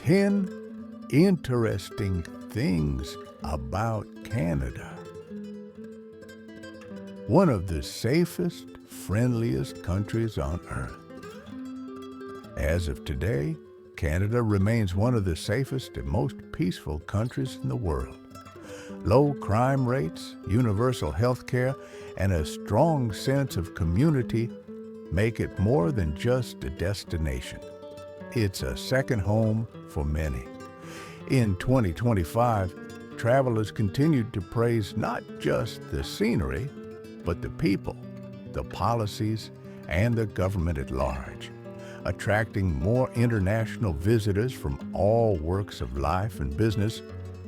10 interesting things about Canada. One of the safest, friendliest countries on earth. As of today, Canada remains one of the safest and most peaceful countries in the world. Low crime rates, universal health care, and a strong sense of community make it more than just a destination. It's a second home for many. In 2025, travelers continued to praise not just the scenery, but the people, the policies, and the government at large, attracting more international visitors from all walks of life and business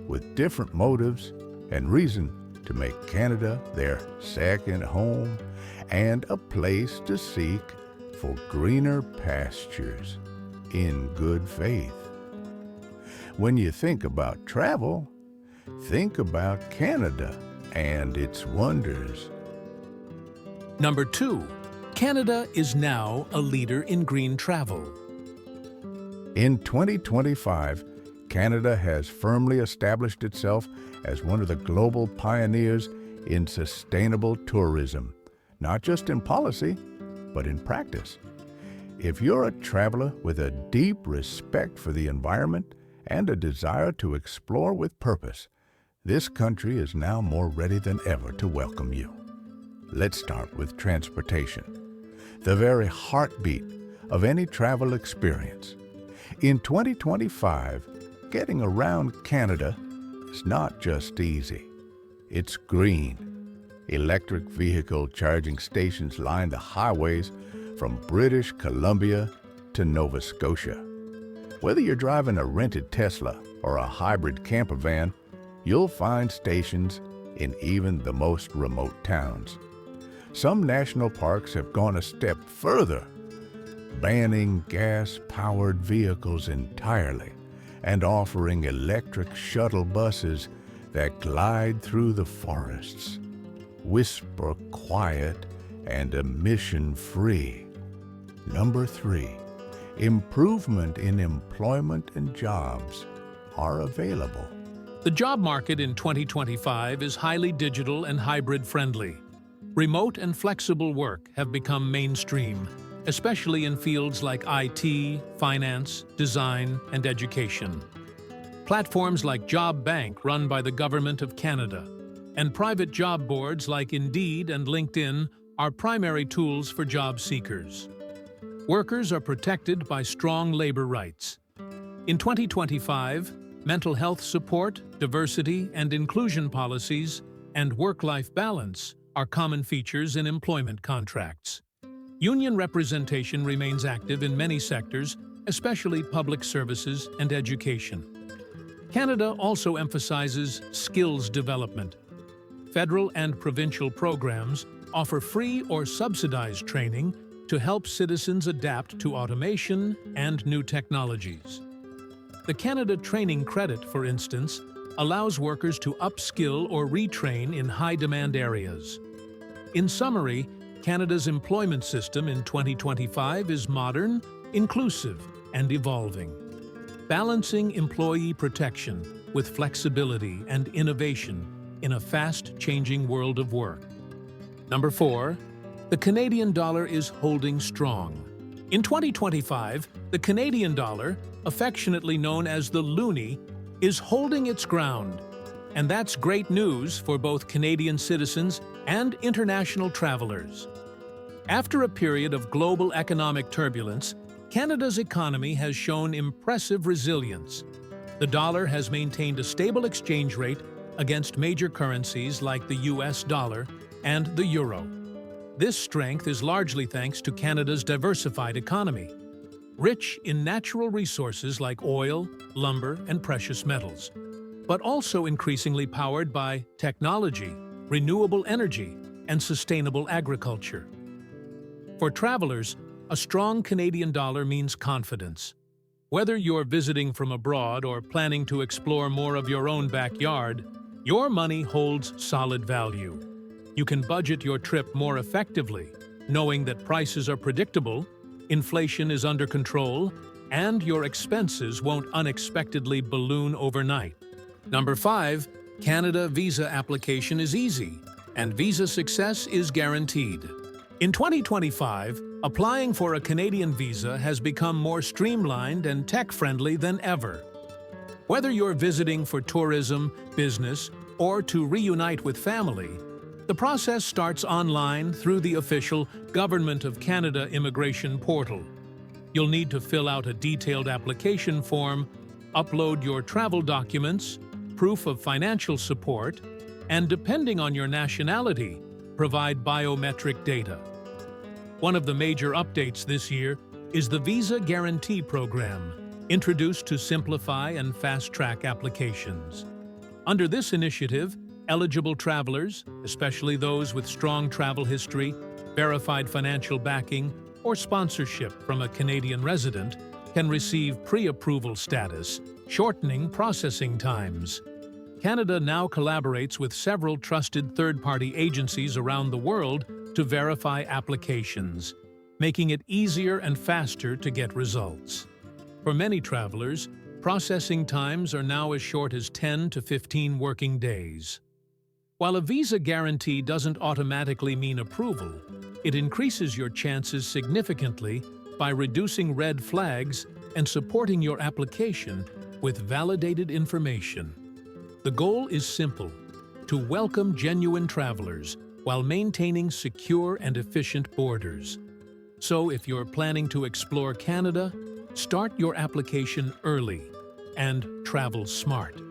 with different motives and reason to make Canada their second home and a place to seek for greener pastures in good faith. When you think about travel, think about Canada and its wonders. Number 2. Canada is now a leader in green travel. In 2025, Canada has firmly established itself as one of the global pioneers in sustainable tourism, not just in policy, but in practice. If you're a traveler with a deep respect for the environment and a desire to explore with purpose, this country is now more ready than ever to welcome you. Let's start with transportation, the very heartbeat of any travel experience. In 2025, getting around Canada is not just easy. It's green. Electric vehicle charging stations line the highways from British Columbia to Nova Scotia. Whether you're driving a rented Tesla or a hybrid camper van, you'll find stations in even the most remote towns. Some national parks have gone a step further, banning gas-powered vehicles entirely and offering electric shuttle buses that glide through the forests, whisper quiet and emission-free. Number 3, improvement in employment and jobs are available. The job market in 2025 is highly digital and hybrid-friendly. Remote and flexible work have become mainstream, especially in fields like IT, finance, design, and education. Platforms like Job Bank, run by the Government of Canada, and private job boards like Indeed and LinkedIn are primary tools for job seekers. Workers are protected by strong labor rights. In 2025, mental health support, diversity and inclusion policies, and work-life balance are common features in employment contracts. Union representation remains active in many sectors, especially public services and education. Canada also emphasizes skills development. Federal and provincial programs offer free or subsidized training to help citizens adapt to automation and new technologies. The Canada Training Credit, for instance, allows workers to upskill or retrain in high-demand areas. In summary, Canada's employment system in 2025 is modern, inclusive, and evolving, balancing employee protection with flexibility and innovation in a fast-changing world of work. Number 4, the Canadian dollar is holding strong. In 2025, the Canadian dollar, affectionately known as the loonie, is holding its ground. And that's great news for both Canadian citizens and international travelers. After a period of global economic turbulence, Canada's economy has shown impressive resilience. The dollar has maintained a stable exchange rate against major currencies like the US dollar and the euro. This strength is largely thanks to Canada's diversified economy, rich in natural resources like oil, lumber, and precious metals, but also increasingly powered by technology, renewable energy, and sustainable agriculture. For travelers, a strong Canadian dollar means confidence. Whether you're visiting from abroad or planning to explore more of your own backyard, your money holds solid value. You can budget your trip more effectively, knowing that prices are predictable, inflation is under control, and your expenses won't unexpectedly balloon overnight. Number 5, Canada visa application is easy, and visa success is guaranteed. In 2025, applying for a Canadian visa has become more streamlined and tech-friendly than ever. Whether you're visiting for tourism, business, or to reunite with family, the process starts online through the official Government of Canada immigration portal. You'll need to fill out a detailed application form, upload your travel documents, proof of financial support, and depending on your nationality, provide biometric data. One of the major updates this year is the Visa Guarantee Program, introduced to simplify and fast-track applications. Under this initiative, eligible travelers, especially those with strong travel history, verified financial backing, or sponsorship from a Canadian resident, can receive pre-approval status, shortening processing times. Canada now collaborates with several trusted third-party agencies around the world to verify applications, making it easier and faster to get results. For many travelers, processing times are now as short as 10 to 15 working days. While a visa guarantee doesn't automatically mean approval, it increases your chances significantly by reducing red flags and supporting your application with validated information. The goal is simple: to welcome genuine travelers while maintaining secure and efficient borders. So if you're planning to explore Canada, start your application early and travel smart.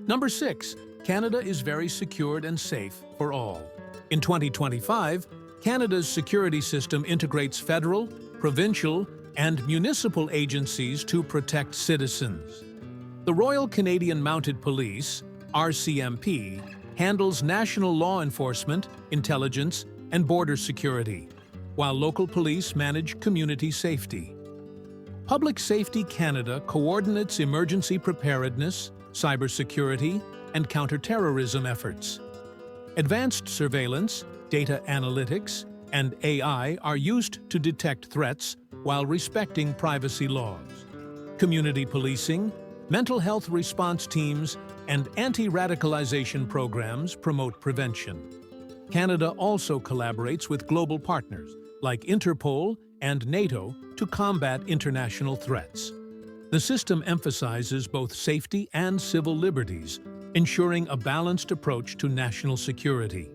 Number 6, Canada is very secured and safe for all. In 2025, Canada's security system integrates federal, provincial, and municipal agencies to protect citizens. The Royal Canadian Mounted Police, RCMP, handles national law enforcement, intelligence, and border security, while local police manage community safety. Public Safety Canada coordinates emergency preparedness, cybersecurity, and counterterrorism efforts. Advanced surveillance, data analytics, and AI are used to detect threats while respecting privacy laws. Community policing, mental health response teams, and anti-radicalization programs promote prevention. Canada also collaborates with global partners like Interpol and NATO to combat international threats. The system emphasizes both safety and civil liberties, ensuring a balanced approach to national security.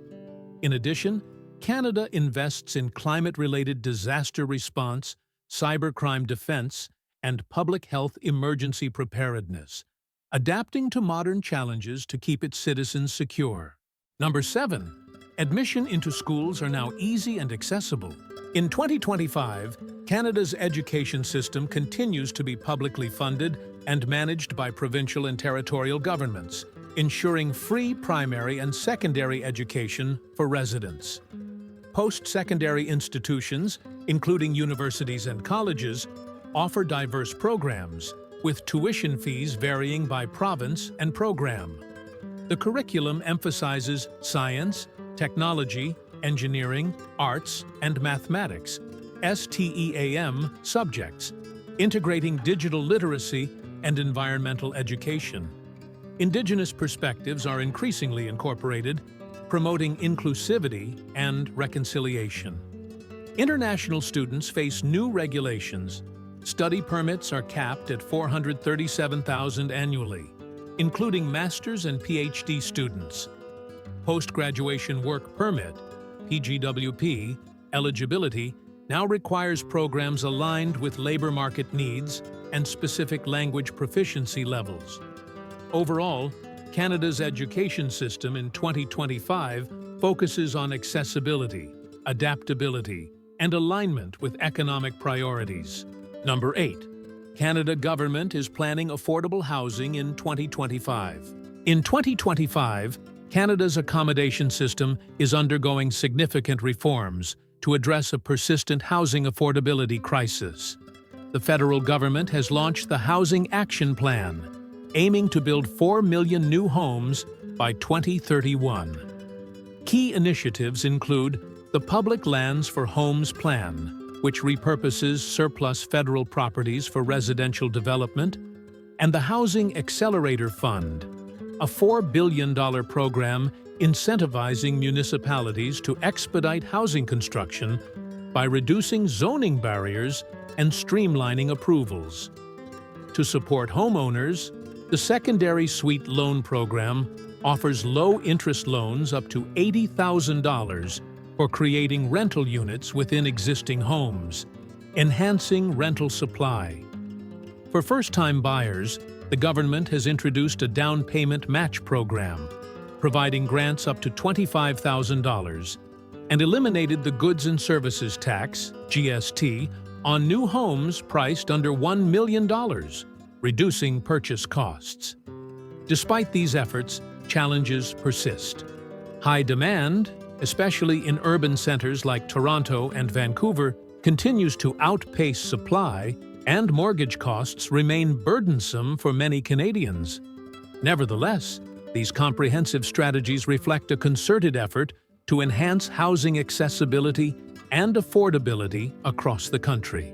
In addition, Canada invests in climate-related disaster response, cybercrime defense, and public health emergency preparedness, adapting to modern challenges to keep its citizens secure. Number 7. Admission into schools are now easy and accessible. In 2025, Canada's education system continues to be publicly funded and managed by provincial and territorial governments, ensuring free primary and secondary education for residents. Post-secondary institutions, including universities and colleges, offer diverse programs, with tuition fees varying by province and program. The curriculum emphasizes science, technology, engineering, arts, and mathematics, STEAM subjects, integrating digital literacy and environmental education. Indigenous perspectives are increasingly incorporated, promoting inclusivity and reconciliation. International students face new regulations. Study permits are capped at 437,000 annually, including master's and PhD students. Post-graduation work permit, PGWP, eligibility now requires programs aligned with labor market needs and specific language proficiency levels. Overall, Canada's education system in 2025 focuses on accessibility, adaptability, and alignment with economic priorities. Number 8. Canada government is planning affordable housing in 2025. In 2025, Canada's accommodation system is undergoing significant reforms to address a persistent housing affordability crisis. The federal government has launched the Housing Action Plan, aiming to build 4 million new homes by 2031. Key initiatives include the Public Lands for Homes Plan, which repurposes surplus federal properties for residential development, and the Housing Accelerator Fund, a $4 billion program incentivizing municipalities to expedite housing construction by reducing zoning barriers and streamlining approvals. To support homeowners, the Secondary Suite Loan Program offers low-interest loans up to $80,000 for creating rental units within existing homes, enhancing rental supply. For first-time buyers, the government has introduced a down payment match program, providing grants up to $25,000, and eliminated the Goods and Services Tax, GST, on new homes priced under $1 million, reducing purchase costs. Despite these efforts, challenges persist. High demand, especially in urban centers like Toronto and Vancouver, continues to outpace supply, and mortgage costs remain burdensome for many Canadians. Nevertheless, these comprehensive strategies reflect a concerted effort to enhance housing accessibility and affordability across the country.